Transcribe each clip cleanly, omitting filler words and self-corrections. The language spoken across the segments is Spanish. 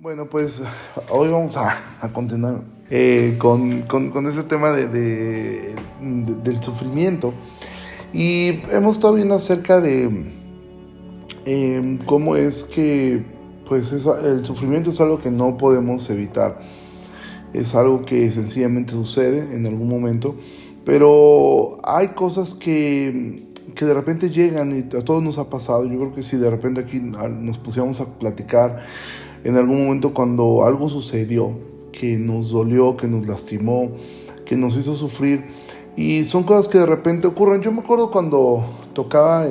Bueno, pues hoy vamos a continuar con ese tema del sufrimiento. Y hemos estado viendo acerca de cómo es que pues el sufrimiento es algo que no podemos evitar. Es algo que sencillamente sucede en algún momento. Pero hay cosas que de repente llegan y a todos nos ha pasado. Yo creo que si de repente aquí nos pusiéramos a platicar en algún momento cuando algo sucedió, que nos dolió, que nos lastimó, que nos hizo sufrir, y son cosas que de repente ocurren. Yo me acuerdo cuando tocaba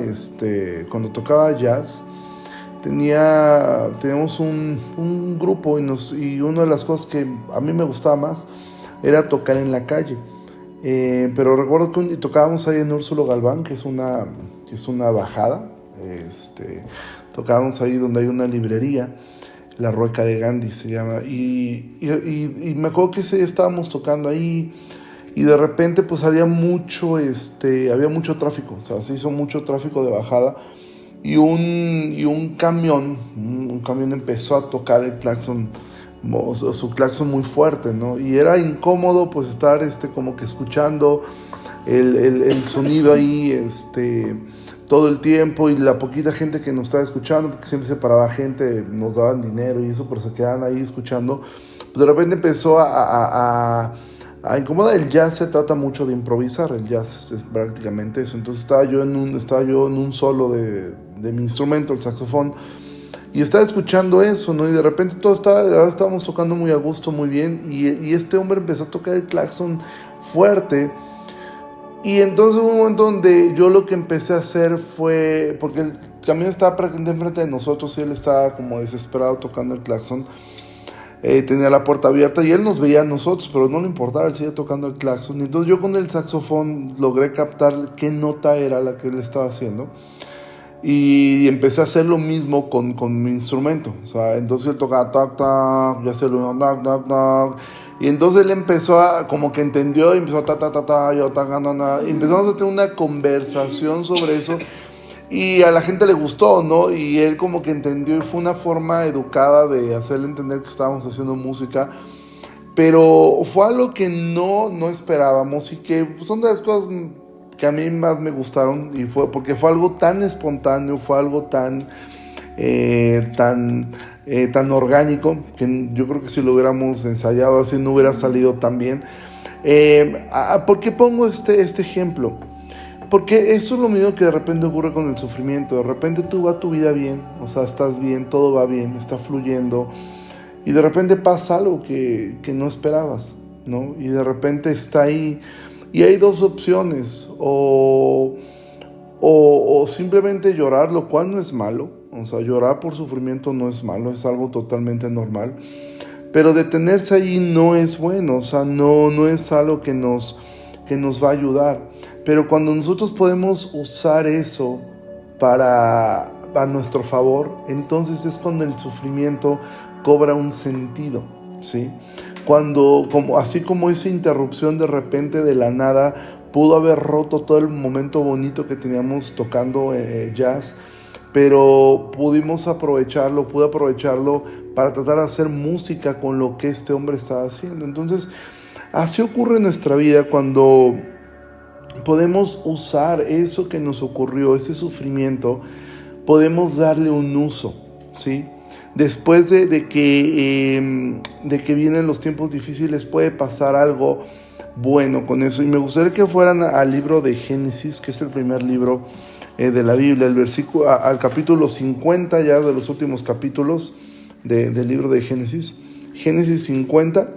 jazz, teníamos un grupo y una de las cosas que a mí me gustaba más era tocar en la calle. Pero recuerdo que tocábamos ahí en Úrsulo Galván, que es una bajada. Tocábamos ahí donde hay una librería, La Rueca de Gandhi se llama, y me acuerdo que estábamos tocando ahí y de repente pues había mucho tráfico, o sea, se hizo mucho tráfico de bajada y un camión empezó a tocar el claxon, su claxon muy fuerte, ¿no? Y era incómodo pues estar como que escuchando el sonido ahí todo el tiempo, y la poquita gente que nos estaba escuchando, porque siempre se paraba gente, nos daban dinero y eso, pero se quedaban ahí escuchando. Pues de repente empezó a incomodar. El jazz se trata mucho de improvisar, el jazz es prácticamente eso. Entonces estaba yo en un solo de mi instrumento, el saxofón, y estaba escuchando eso, ¿no? Y de repente estábamos tocando muy a gusto, muy bien, y este hombre empezó a tocar el claxon fuerte. Y entonces hubo un momento donde yo lo que empecé a hacer fue, porque el camión estaba prácticamente enfrente de nosotros y él estaba como desesperado tocando el claxon. Tenía la puerta abierta y él nos veía a nosotros, pero no le importaba, él seguía tocando el claxon. Y entonces yo con el saxofón logré captar qué nota era la que él estaba haciendo. Y empecé a hacer lo mismo con mi instrumento. O sea, entonces él tocaba tac, tac, ya se lo tac, tac, tac. Y entonces él empezó como que entendió y empezó a ta, ta, ta, ta, yo, ta, ta, ta, y empezamos a tener una conversación sobre eso. Y a la gente le gustó, ¿no? Y él como que entendió y fue una forma educada de hacerle entender que estábamos haciendo música. Pero fue algo que no esperábamos y que son de las cosas que a mí más me gustaron, y porque fue algo tan espontáneo, fue algo tan orgánico, que yo creo que si lo hubiéramos ensayado así no hubiera salido tan bien. ¿Por qué pongo este ejemplo? Porque eso es lo mismo que de repente ocurre con el sufrimiento. De repente tú vas tu vida bien, o sea, estás bien, todo va bien, está fluyendo, y de repente pasa algo que no esperabas, ¿no? Y de repente está ahí, y hay dos opciones: o simplemente llorar, lo cual no es malo. O sea, llorar por sufrimiento no es malo, es algo totalmente normal. Pero detenerse ahí no es bueno, o sea, no es algo que nos va a ayudar. Pero cuando nosotros podemos usar eso a nuestro favor, entonces es cuando el sufrimiento cobra un sentido, ¿sí? Así como esa interrupción de repente de la nada pudo haber roto todo el momento bonito que teníamos tocando jazz, pero pude aprovecharlo para tratar de hacer música con lo que este hombre estaba haciendo. Entonces, así ocurre en nuestra vida cuando podemos usar eso que nos ocurrió, ese sufrimiento, podemos darle un uso, ¿sí? Después de que vienen los tiempos difíciles, puede pasar algo bueno con eso. Y me gustaría que fueran al libro de Génesis, que es el primer libro de la Biblia, al capítulo 50, ya de los últimos capítulos del libro de Génesis. Génesis 50,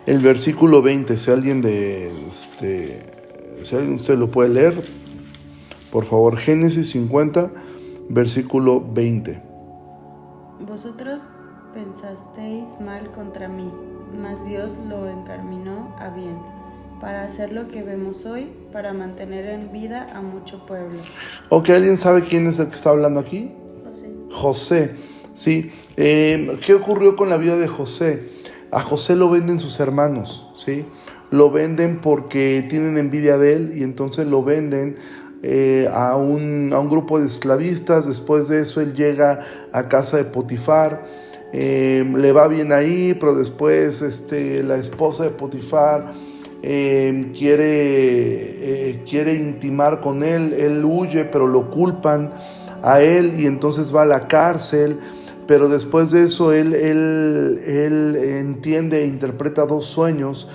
el versículo 20. Si alguien usted lo puede leer, por favor. Génesis 50, versículo 20. Vosotros pensasteis mal contra mí, mas Dios lo encaminó a bien, para hacer lo que vemos hoy, para mantener en vida a mucho pueblo. Ok, ¿alguien sabe quién es el que está hablando aquí? José, sí. ¿Qué ocurrió con la vida de José? A José lo venden sus hermanos, ¿sí? Lo venden porque tienen envidia de él, y entonces lo venden a un grupo de esclavistas. Después de eso él llega a casa de Potifar, le va bien ahí, pero después la esposa de Potifar quiere intimar con él huye, pero lo culpan a él y entonces va a la cárcel. Pero después de eso él entiende e interpreta 2 sueños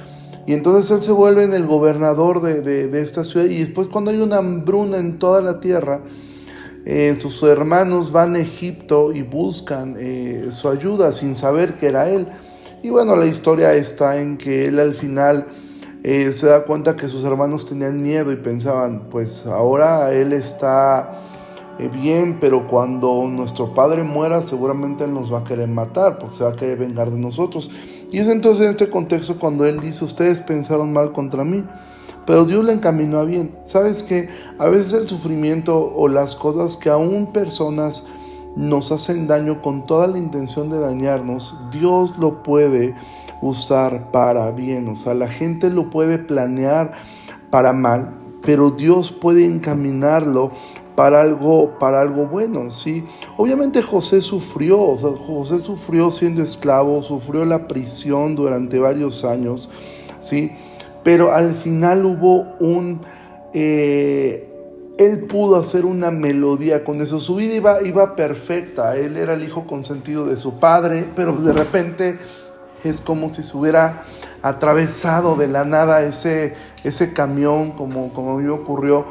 y entonces él se vuelve en el gobernador de esta ciudad. Y después, cuando hay una hambruna en toda la tierra, sus hermanos van a Egipto y buscan su ayuda sin saber que era él. Y bueno, la historia está en que él al final se da cuenta que sus hermanos tenían miedo y pensaban, pues ahora él está bien, pero cuando nuestro padre muera seguramente él nos va a querer matar porque se va a querer vengar de nosotros. Y es entonces en este contexto cuando él dice: ustedes pensaron mal contra mí, pero Dios le encaminó a bien. ¿Sabes qué? A veces el sufrimiento o las cosas que aún personas nos hacen daño con toda la intención de dañarnos, Dios lo puede usar para bien. O sea, la gente lo puede planear para mal, pero Dios puede encaminarlo para algo bueno, ¿sí? Obviamente José sufrió siendo esclavo, sufrió la prisión durante varios años, ¿sí? Pero al final hubo él pudo hacer una melodía con eso. Su vida iba perfecta. Él era el hijo consentido de su padre, pero de repente es como si se hubiera atravesado de la nada ese camión, como a mí me ocurrió.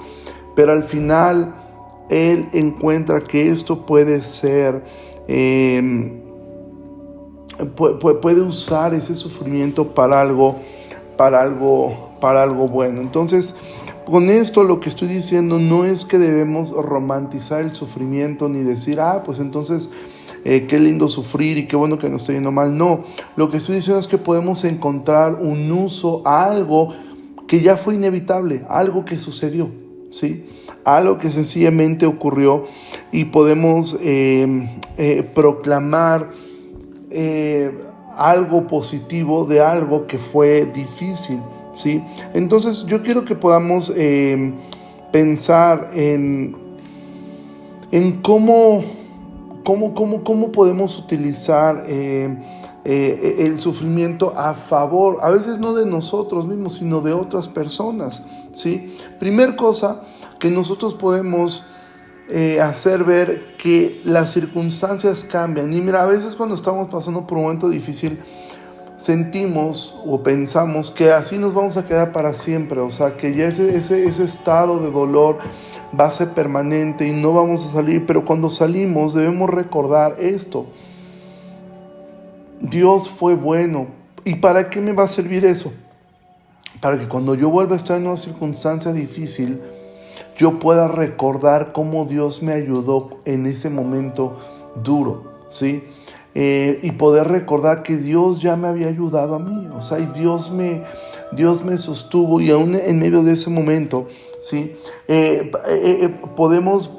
Pero al final él encuentra que esto puede ser, puede usar ese sufrimiento para algo bueno. Entonces, con esto lo que estoy diciendo no es que debemos romantizar el sufrimiento ni decir, pues entonces qué lindo sufrir y qué bueno que nos esté yendo mal. No, lo que estoy diciendo es que podemos encontrar un uso a algo que ya fue inevitable, algo que sucedió, ¿sí? Algo que sencillamente ocurrió y podemos proclamar algo positivo de algo que fue difícil, ¿sí? Entonces yo quiero que podamos pensar en cómo podemos utilizar el sufrimiento a favor, a veces no de nosotros mismos, sino de otras personas, ¿sí? Primer cosa que nosotros podemos hacer ver que las circunstancias cambian. Y mira, a veces cuando estamos pasando por un momento difícil, sentimos o pensamos que así nos vamos a quedar para siempre, o sea, que ya ese estado de dolor va a ser permanente y no vamos a salir. Pero cuando salimos debemos recordar esto: Dios fue bueno. ¿Y para qué me va a servir eso? Para que cuando yo vuelva a estar en una circunstancia difícil, yo pueda recordar cómo Dios me ayudó en ese momento duro, ¿sí? Y poder recordar que Dios ya me había ayudado a mí, o sea, y Dios me sostuvo, y aún en medio de ese momento, ¿sí? Podemos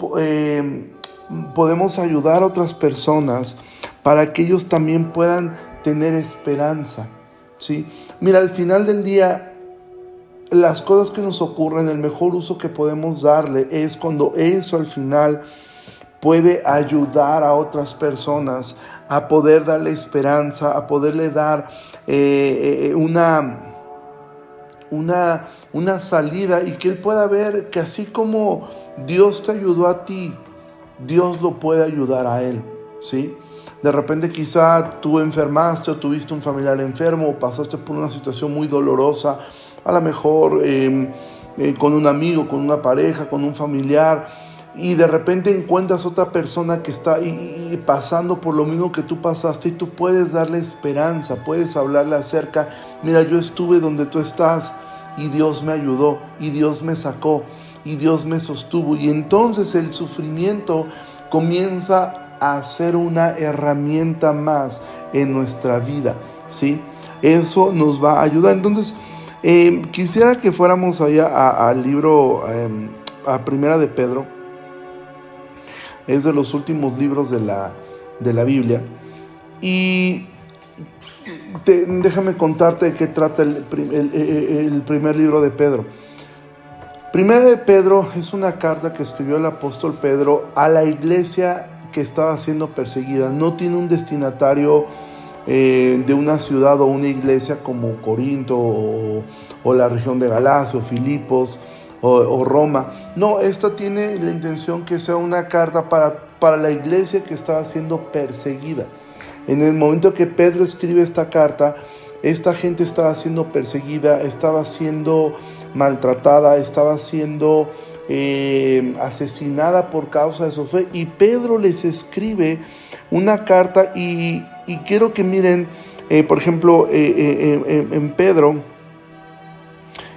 ayudar a otras personas para que ellos también puedan tener esperanza, ¿sí? Mira, al final del día, las cosas que nos ocurren, el mejor uso que podemos darle es cuando eso al final puede ayudar a otras personas a poder darle esperanza, a poderle dar una salida, y que él pueda ver que así como Dios te ayudó a ti, Dios lo puede ayudar a él, ¿sí? De repente quizá tú enfermaste o tuviste un familiar enfermo o pasaste por una situación muy dolorosa, a lo mejor con un amigo, con una pareja, con un familiar, y de repente encuentras otra persona que está y pasando por lo mismo que tú pasaste, y tú puedes darle esperanza, puedes hablarle acerca: mira, yo estuve donde tú estás y Dios me ayudó, y Dios me sacó, y Dios me sostuvo. Y entonces el sufrimiento comienza a ser una herramienta más en nuestra vida, ¿sí? Eso nos va a ayudar. Entonces, quisiera que fuéramos allá al libro, a Primera de Pedro. Es de los últimos libros de la Biblia. Y déjame contarte de qué trata el primer libro de Pedro. Primera de Pedro es una carta que escribió el apóstol Pedro a la iglesia que estaba siendo perseguida, no tiene un destinatario de una ciudad o una iglesia como Corinto o la región de Galacia o Filipos o Roma. No, esta tiene la intención que sea una carta para la iglesia que estaba siendo perseguida. En el momento que Pedro escribe esta carta, esta gente estaba siendo perseguida, estaba siendo maltratada, estaba siendo asesinada por causa de su fe, y Pedro les escribe una carta y quiero que miren, por ejemplo, en Pedro,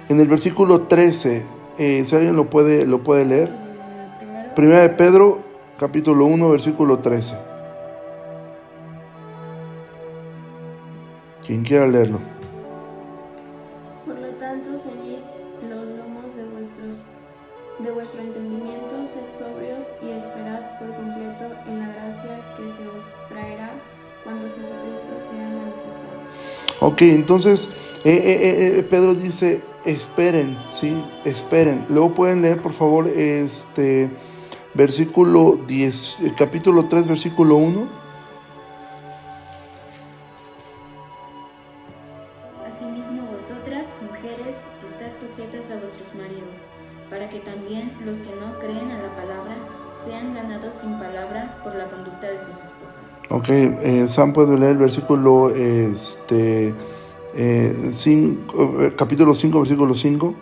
en el versículo 13, si alguien lo puede leer, Primera de Pedro, capítulo 1, versículo 13. Quien quiera leerlo. Por lo tanto, ceñid los lomos de vuestro entendimiento, sed sobrios y esperad por completo en la gracia que se os traerá cuando Jesucristo sea manifestado. Ok, entonces Pedro dice, esperen, ¿sí? Esperen. Luego pueden leer, por favor, versículo 10, capítulo 3, versículo 1. Asimismo vosotras, mujeres, estad sujetas a vuestros maridos, para que también los que no creen a la palabra sean ganados sin palabra por la conducta de sus esposas. Ok, Sam puede leer el versículo capítulo 5, versículo 5.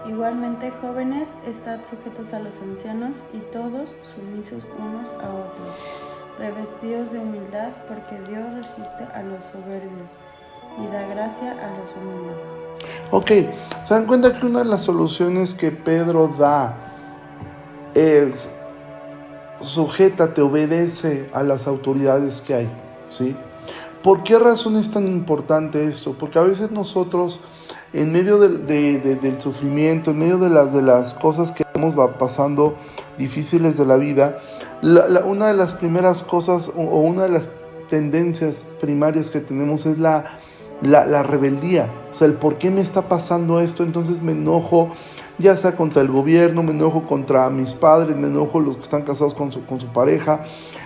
Igualmente, jóvenes, estad sujetos a los ancianos y todos sumisos unos a otros, revestidos de humildad, porque Dios resiste a los soberbios y da gracia a los humildes. Ok, se dan cuenta que una de las soluciones que Pedro da es: sujétate, obedece a las autoridades que hay, ¿sí? ¿Por qué razón es tan importante esto? Porque a veces nosotros, en medio del sufrimiento, en medio de las cosas que estamos pasando difíciles de la vida, una de las primeras cosas o una de las tendencias primarias que tenemos es la rebeldía. O sea, el por qué me está pasando esto. Entonces me enojo, ya sea contra el gobierno, me enojo contra mis padres, me enojo los que están casados con su pareja.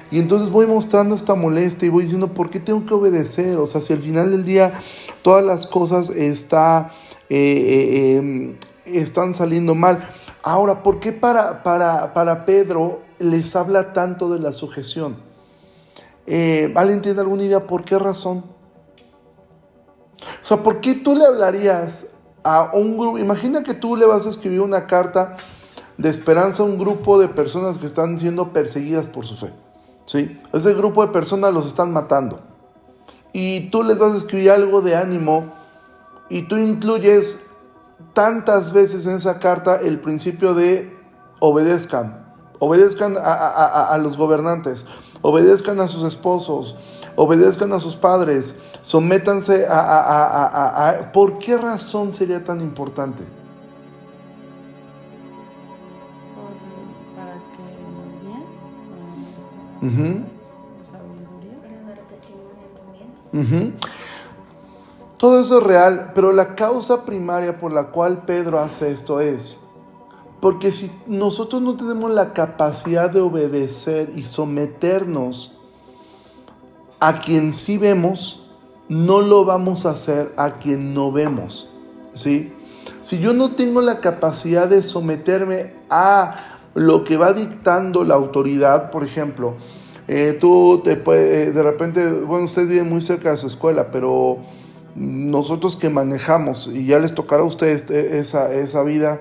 Y entonces voy mostrando esta molestia y voy diciendo, ¿por qué tengo que obedecer? O sea, si al final del día todas las cosas están saliendo mal. Ahora, ¿por qué para Pedro les habla tanto de la sujeción? ¿Alguien tiene alguna idea por qué razón? O sea, ¿por qué tú le hablarías a un grupo? Imagina que tú le vas a escribir una carta de esperanza a un grupo de personas que están siendo perseguidas por su fe, ¿sí? Ese grupo de personas los están matando. Y tú les vas a escribir algo de ánimo y tú incluyes tantas veces en esa carta el principio de obedezcan a los gobernantes, obedezcan a sus esposos, obedezcan a sus padres, sométanse a... ¿Por qué razón sería tan importante? Para que nos guíen, Uh-huh. sabiduría. Para dar testimonio también. Uh-huh. Todo eso es real, pero la causa primaria por la cual Pedro hace esto es porque si nosotros no tenemos la capacidad de obedecer y someternos a quien sí vemos, no lo vamos a hacer a quien no vemos, ¿sí? Si yo no tengo la capacidad de someterme a lo que va dictando la autoridad, por ejemplo, tú te puedes, de repente, bueno, usted vive muy cerca de su escuela, pero nosotros que manejamos, y ya les tocará a ustedes esa vida,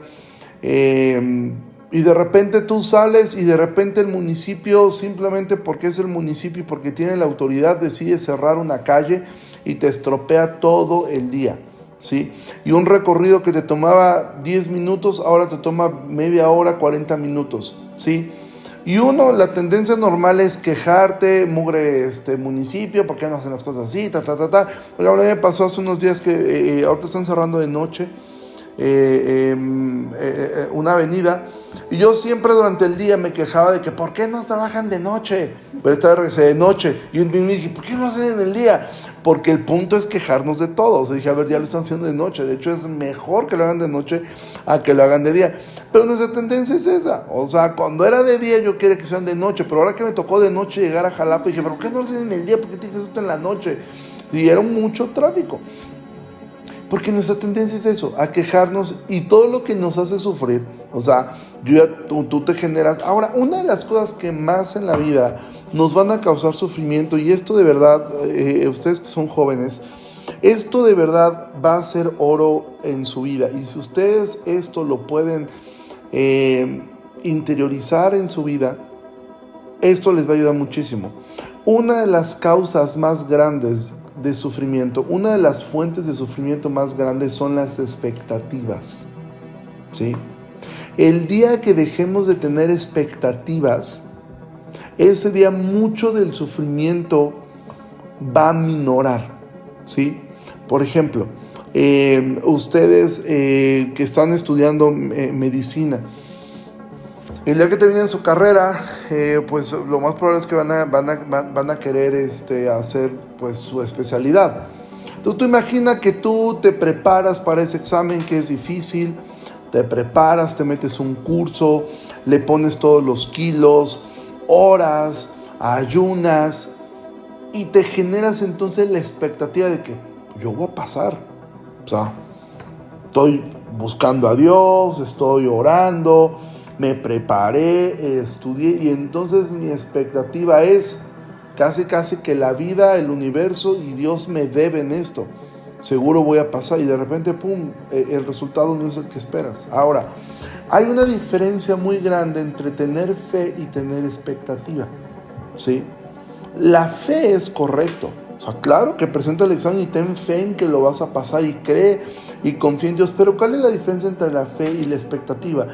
y de repente tú sales y de repente el municipio, simplemente porque es el municipio y porque tiene la autoridad, decide cerrar una calle y te estropea todo el día, ¿sí? Y un recorrido que te tomaba 10 minutos, ahora te toma media hora, 40 minutos, ¿sí? Y la tendencia normal es quejarte, mugre municipio, ¿por qué no hacen las cosas así? Porque ahora me pasó hace unos días que ahorita están cerrando de noche una avenida, y yo siempre durante el día me quejaba de que ¿por qué no trabajan de noche? Pero esta vez regresé de noche y me dije, ¿por qué no lo hacen en el día? porque el punto es quejarnos de todo. O sea, dije, a ver, ya lo están haciendo de noche, de hecho es mejor que lo hagan de noche a que lo hagan de día. Pero nuestra tendencia es esa, o sea, cuando era de día yo quería que sean de noche, pero ahora que me tocó de noche llegar a Jalapa, dije, ¿pero por qué no lo hacen en el día? ¿Por qué tiene que ser esto en la noche? Y era mucho tráfico. Porque nuestra tendencia es eso, a quejarnos, y todo lo que nos hace sufrir, o sea, tú te generas. Ahora, una de las cosas que más en la vida nos van a causar sufrimiento, y esto de verdad, ustedes que son jóvenes, esto de verdad va a ser oro en su vida, y si ustedes esto lo pueden interiorizar en su vida, esto les va a ayudar muchísimo. Una de las causas más grandes de sufrimiento, una de las fuentes de sufrimiento más grandes son las expectativas, ¿sí? El día que dejemos de tener expectativas, ese día mucho del sufrimiento va a minorar, ¿sí? Por ejemplo, ustedes que están estudiando medicina, el día que terminen su carrera, pues lo más probable es que van a querer hacer pues su especialidad. Entonces tú imagina que tú te preparas para ese examen que es difícil, te preparas, te metes un curso, le pones todos los kilos, horas, ayunas, y te generas entonces la expectativa de que yo voy a pasar. O sea, estoy buscando a Dios, estoy orando, me preparé, estudié, y entonces mi expectativa es casi que la vida, el universo y Dios me deben esto. Seguro voy a pasar, y de repente, pum, el resultado no es el que esperas. Ahora, hay una diferencia muy grande entre tener fe y tener expectativa, ¿sí? La fe es correcto. O sea, claro que presenta el examen y ten fe en que lo vas a pasar, y cree y confía en Dios. Pero ¿cuál es la diferencia entre la fe y la expectativa?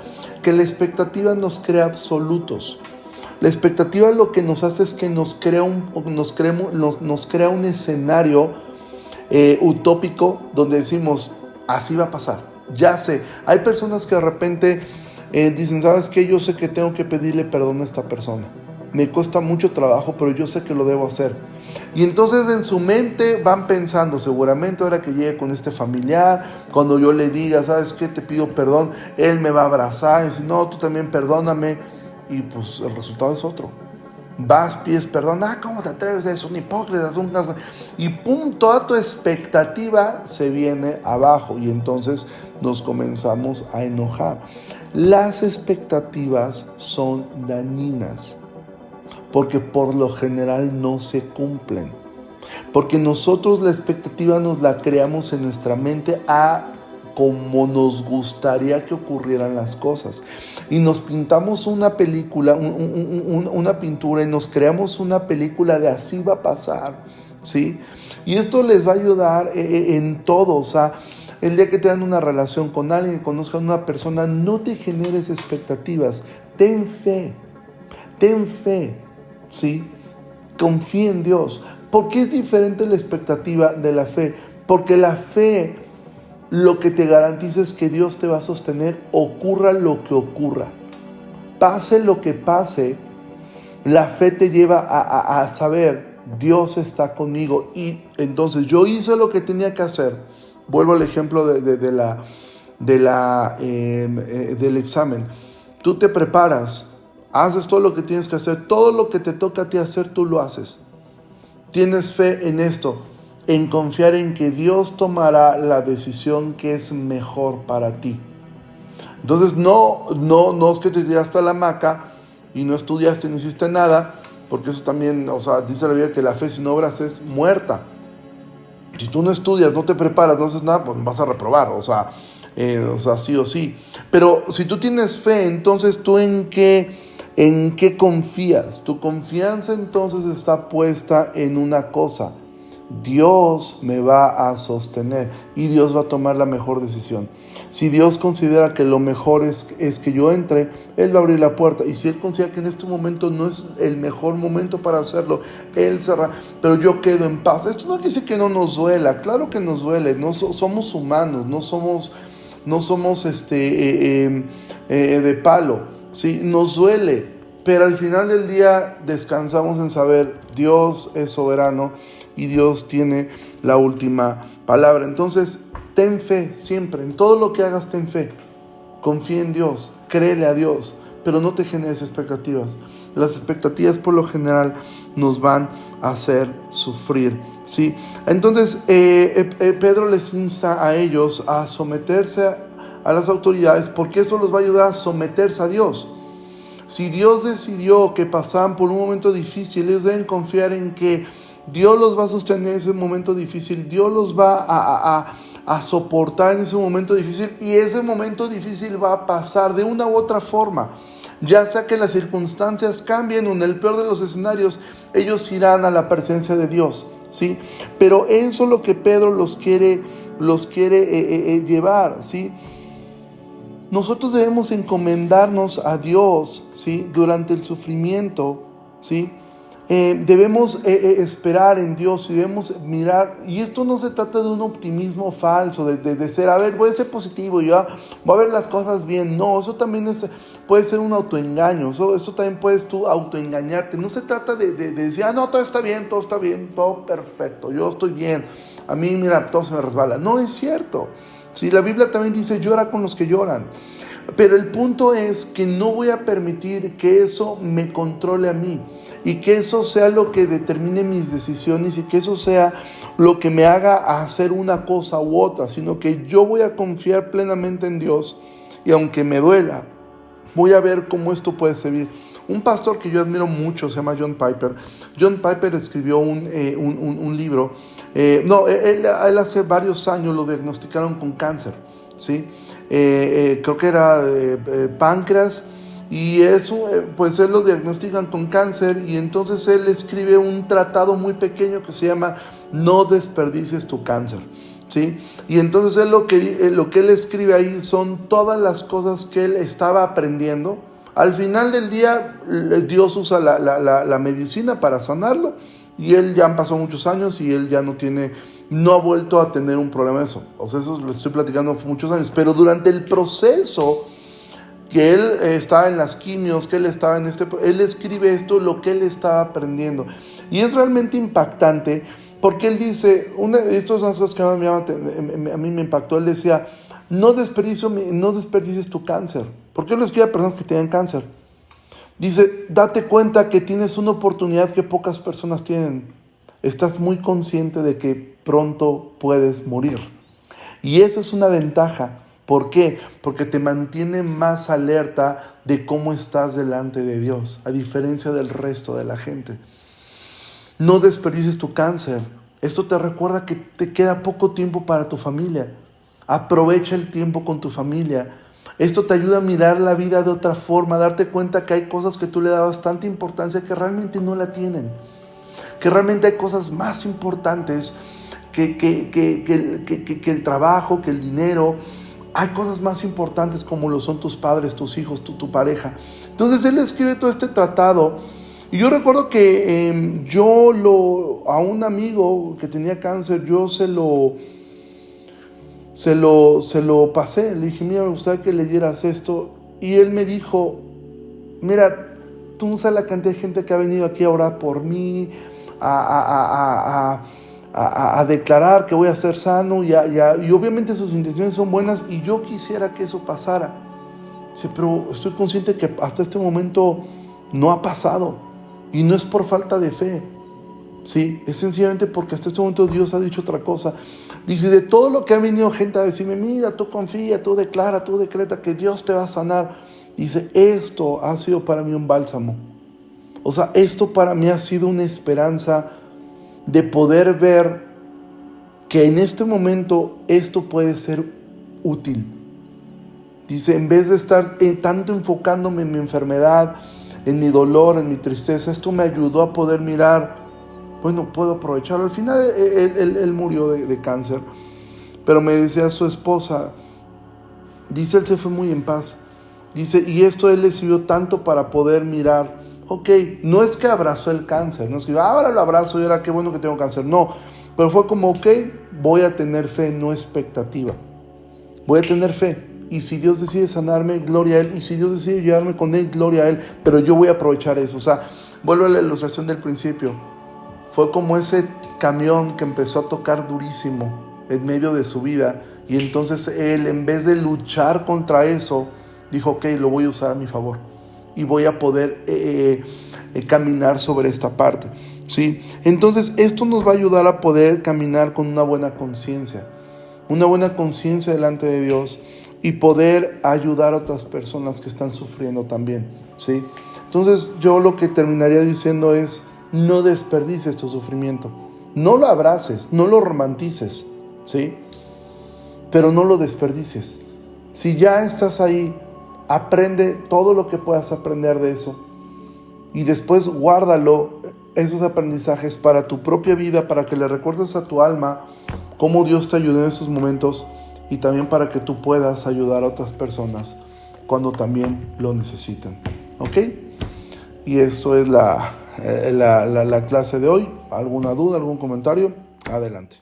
Que la expectativa nos crea absolutos. La expectativa lo que nos hace es que nos crea un escenario utópico donde decimos, así va a pasar, ya sé. Hay personas que de repente dicen, ¿sabes qué? Yo sé que tengo que pedirle perdón a esta persona. Me cuesta mucho trabajo, pero yo sé que lo debo hacer. Y entonces en su mente van pensando, seguramente ahora que llegue con este familiar, cuando yo le diga, ¿sabes qué? Te pido perdón, él me va a abrazar y dice, no, tú también perdóname. Y pues el resultado es otro. Vas, pides perdón, ¿cómo te atreves a eso? Un hipócrita, y pum, toda tu expectativa se viene abajo, y entonces nos comenzamos a enojar. Las expectativas son dañinas, porque por lo general no se cumplen, porque nosotros la expectativa nos la creamos en nuestra mente a como nos gustaría que ocurrieran las cosas, y nos pintamos una película, una pintura, y nos creamos una película de así va a pasar, ¿sí? Y esto les va a ayudar en todo. O sea, el día que tengan una relación con alguien, que conozcan a una persona, no te generes expectativas, ten fe, ¿sí? Confía en Dios. ¿Por qué es diferente la expectativa de la fe? Porque la fe lo que te garantiza es que Dios te va a sostener, ocurra lo que ocurra, pase lo que pase. La fe te lleva a saber, Dios está conmigo, y entonces yo hice lo que tenía que hacer. Vuelvo al ejemplo del examen. Tú te preparas, haces todo lo que tienes que hacer, todo lo que te toca a ti hacer, tú lo haces. Tienes fe en esto, en confiar en que Dios tomará la decisión que es mejor para ti. Entonces no es que te tiraste a la hamaca y no estudiaste, no hiciste nada, porque eso también, o sea, dice la Biblia que la fe sin obras es muerta. Si tú no estudias, no te preparas, entonces nada, pues vas a reprobar, o sea, sí o sí. Pero si tú tienes fe, entonces tú ¿en qué confías? Tu confianza entonces está puesta en una cosa: Dios me va a sostener y Dios va a tomar la mejor decisión. Si Dios considera que lo mejor es que yo entre, Él va a abrir la puerta. Y si Él considera que en este momento no es el mejor momento para hacerlo, Él cerrará. Pero yo quedo en paz. Esto no quiere decir que no nos duela. Claro que nos duele. No somos humanos. No somos de palo. ¿Sí? Nos duele. Pero al final del día descansamos en saber, Dios es soberano y Dios tiene la última palabra. Entonces, ten fe siempre, en todo lo que hagas ten fe. Confía en Dios, créele a Dios, pero no te generes expectativas. Las expectativas por lo general nos van a hacer sufrir, ¿sí? Entonces, Pedro les insta a ellos a someterse a las autoridades, porque eso los va a ayudar a someterse a Dios. Si Dios decidió que pasaran por un momento difícil, ellos deben confiar en que Dios los va a sostener en ese momento difícil, Dios los va a soportar en ese momento difícil, y ese momento difícil va a pasar de una u otra forma. Ya sea que las circunstancias cambien o en el peor de los escenarios, ellos irán a la presencia de Dios, ¿sí? Pero eso es lo que Pedro los quiere llevar, ¿sí? Nosotros debemos encomendarnos a Dios, ¿sí? Durante el sufrimiento, ¿sí? Debemos esperar en Dios y debemos mirar, y esto no se trata de un optimismo falso, de ser, a ver, voy a ser positivo, ya voy a ver las cosas bien. No, eso también puede ser un autoengaño, eso también puedes tú autoengañarte. No se trata de decir, no, todo está bien, todo perfecto, yo estoy bien, a mí, mira, todo se me resbala. No es cierto. Sí, la Biblia también dice, llora con los que lloran. Pero el punto es que no voy a permitir que eso me controle a mí, y que eso sea lo que determine mis decisiones, y que eso sea lo que me haga hacer una cosa u otra, sino que yo voy a confiar plenamente en Dios, y aunque me duela, voy a ver cómo esto puede servir. Un pastor que yo admiro mucho se llama John Piper. John Piper escribió un libro. Él hace varios años lo diagnosticaron con cáncer, ¿sí? Creo que era páncreas, y eso, pues él lo diagnostican con cáncer, y entonces él escribe un tratado muy pequeño que se llama No desperdicies tu cáncer, ¿sí? Y entonces él lo que él escribe ahí son todas las cosas que él estaba aprendiendo. Al final del día, Dios usa la medicina para sanarlo, y él ya han pasado muchos años y él ya no ha vuelto a tener un problema de eso. O sea, eso lo estoy platicando hace muchos años. Pero durante el proceso que él estaba en las quimios, que él estaba él escribe esto, lo que él estaba aprendiendo. Y es realmente impactante, porque él dice, esto son las cosas que a mí me impactó. Él decía, no desperdicies tu cáncer. ¿Por qué lo escribe a personas que tienen cáncer? Dice, date cuenta que tienes una oportunidad que pocas personas tienen. Estás muy consciente de que pronto puedes morir. Y eso es una ventaja. ¿Por qué? Porque te mantiene más alerta de cómo estás delante de Dios, a diferencia del resto de la gente. No desperdicies tu cáncer. Esto te recuerda que te queda poco tiempo para tu familia. Aprovecha el tiempo con tu familia. Esto te ayuda a mirar la vida de otra forma, a darte cuenta que hay cosas que tú le dabas tanta importancia que realmente no la tienen. Que realmente hay cosas más importantes que el trabajo, que el dinero. Hay cosas más importantes como lo son tus padres, tus hijos, tu pareja. Entonces él escribe todo este tratado. Y yo recuerdo que a un amigo que tenía cáncer, yo se lo pasé. Le dije, mira, me gustaría que leyeras esto. Y él me dijo, mira, tú no sabes la cantidad de gente que ha venido aquí a orar por mí, a declarar que voy a ser sano, y obviamente sus intenciones son buenas, y yo quisiera que eso pasara. Dice, pero estoy consciente que hasta este momento no ha pasado, y no es por falta de fe, ¿sí? Es sencillamente porque hasta este momento Dios ha dicho otra cosa. Dice, de todo lo que ha venido gente a decirme, mira, tú confía, tú declara, tú decreta que Dios te va a sanar. Dice, esto ha sido para mí un bálsamo. O sea, esto para mí ha sido una esperanza de poder ver que en este momento esto puede ser útil. Dice, en vez de estar tanto enfocándome en mi enfermedad, en mi dolor, en mi tristeza, esto me ayudó a poder mirar, bueno, puedo aprovecharlo. Al final él murió de cáncer, pero me decía su esposa, dice, él se fue muy en paz. Dice, y esto él le sirvió tanto para poder mirar, ok, no es que abrazó el cáncer, no es que ahora lo abrazo y ahora qué bueno que tengo cáncer, no, pero fue como, ok, voy a tener fe, no expectativa, voy a tener fe, y si Dios decide sanarme, gloria a Él, y si Dios decide llevarme con Él, gloria a Él, pero yo voy a aprovechar eso. O sea, vuelvo a la ilustración del principio, fue como ese camión que empezó a tocar durísimo en medio de su vida, y entonces él, en vez de luchar contra eso, dijo, ok, lo voy a usar a mi favor y voy a poder caminar sobre esta parte, ¿sí? Entonces esto nos va a ayudar a poder caminar con una buena conciencia delante de Dios, y poder ayudar a otras personas que están sufriendo también, ¿sí? Entonces yo lo que terminaría diciendo es, no desperdicies tu sufrimiento, no lo abraces, no lo romantices, ¿sí? Pero no lo desperdicies. Si ya estás ahí, aprende todo lo que puedas aprender de eso, y después guárdalo, esos aprendizajes, para tu propia vida, para que le recuerdes a tu alma cómo Dios te ayudó en esos momentos, y también para que tú puedas ayudar a otras personas cuando también lo necesitan. ¿Ok? Y esto es la clase de hoy. ¿Alguna duda, algún comentario? Adelante.